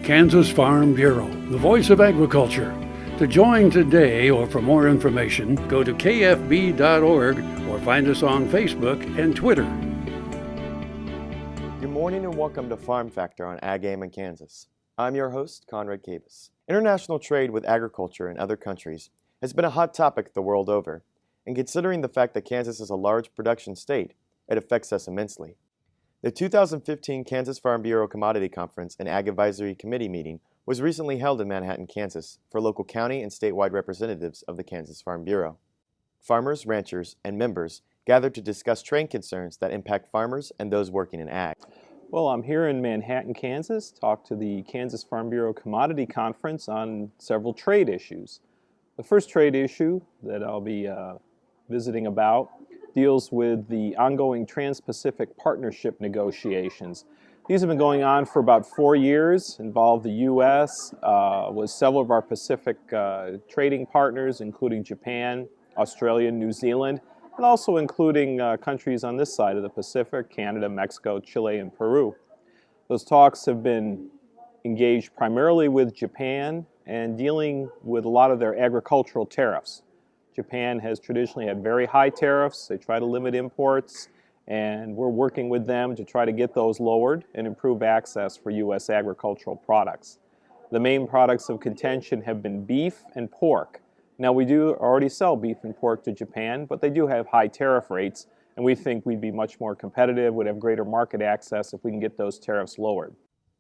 Kansas Farm Bureau, the voice of agriculture. To join today or for more information, go to kfb.org or find us on Facebook and Twitter. Good morning and welcome to Farm Factor on Ag Aim in Kansas. I'm your host, Conrad Cabus. International trade with agriculture in other countries has been a hot topic the world over, and considering the fact that Kansas is a large production state, it affects us immensely. The 2015 Kansas Farm Bureau Commodity Conference and Ag Advisory Committee meeting was recently held in Manhattan, Kansas for local county and statewide representatives of the Kansas Farm Bureau. Farmers, ranchers, and members gathered to discuss trade concerns that impact farmers and those working in ag. Well, I'm here in Manhattan, Kansas, to talk to the Kansas Farm Bureau Commodity Conference on several trade issues. The first trade issue that I'll be visiting about deals with the ongoing Trans-Pacific Partnership negotiations. These have been going on for about 4 years, involve the U.S. With several of our Pacific trading partners, including Japan, Australia, New Zealand, and also including countries on this side of the Pacific, Canada, Mexico, Chile, and Peru. Those talks have been engaged primarily with Japan and dealing with a lot of their agricultural tariffs. Japan has traditionally had very high tariffs. They try to limit imports, and we're working with them to try to get those lowered and improve access for U.S. agricultural products. The main products of contention have been beef and pork. Now, we do already sell beef and pork to Japan, but they do have high tariff rates, and we think we'd be much more competitive, would have greater market access if we can get those tariffs lowered.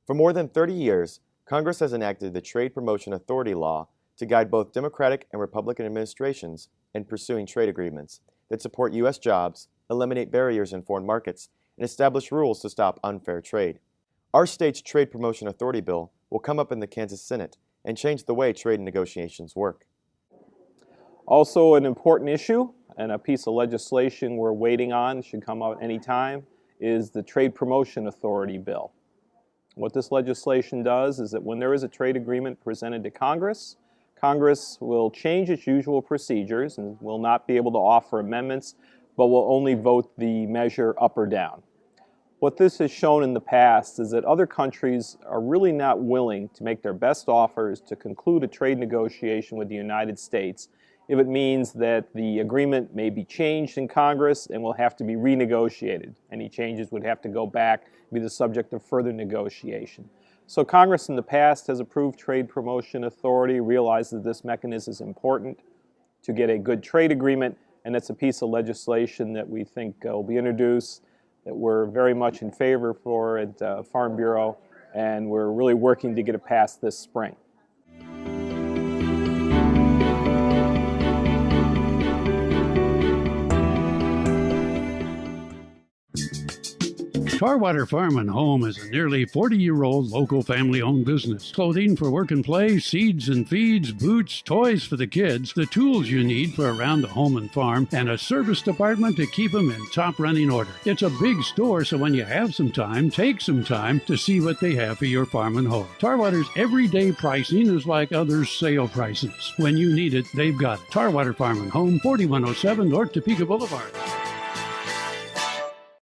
For more than 30 years, Congress has enacted the Trade Promotion Authority law to guide both Democratic and Republican administrations in pursuing trade agreements that support U.S. jobs, eliminate barriers in foreign markets, and establish rules to stop unfair trade. Our state's Trade Promotion Authority bill will come up in the Kansas Senate and change the way trade negotiations work. Also, an important issue and a piece of legislation we're waiting on, should come out any time, is the Trade Promotion Authority bill. What this legislation does is that when there is a trade agreement presented to Congress, Congress will change its usual procedures and will not be able to offer amendments, but will only vote the measure up or down. What this has shown in the past is that other countries are really not willing to make their best offers to conclude a trade negotiation with the United States if it means that the agreement may be changed in Congress and will have to be renegotiated. Any changes would have to go back and be the subject of further negotiation. So Congress in the past has approved Trade Promotion Authority, realized that this mechanism is important to get a good trade agreement, and it's a piece of legislation that we think will be introduced, that we're very much in favor for at Farm Bureau, and we're really working to get it passed this spring. Tarwater Farm and Home is a nearly 40-year-old local family-owned business. Clothing for work and play, seeds and feeds, boots, toys for the kids, the tools you need for around the home and farm, and a service department to keep them in top running order. It's a big store, so when you have some time, take some time to see what they have for your farm and home. Tarwater's everyday pricing is like others' sale prices. When you need it, they've got it. Tarwater Farm and Home, 4107 North Topeka Boulevard.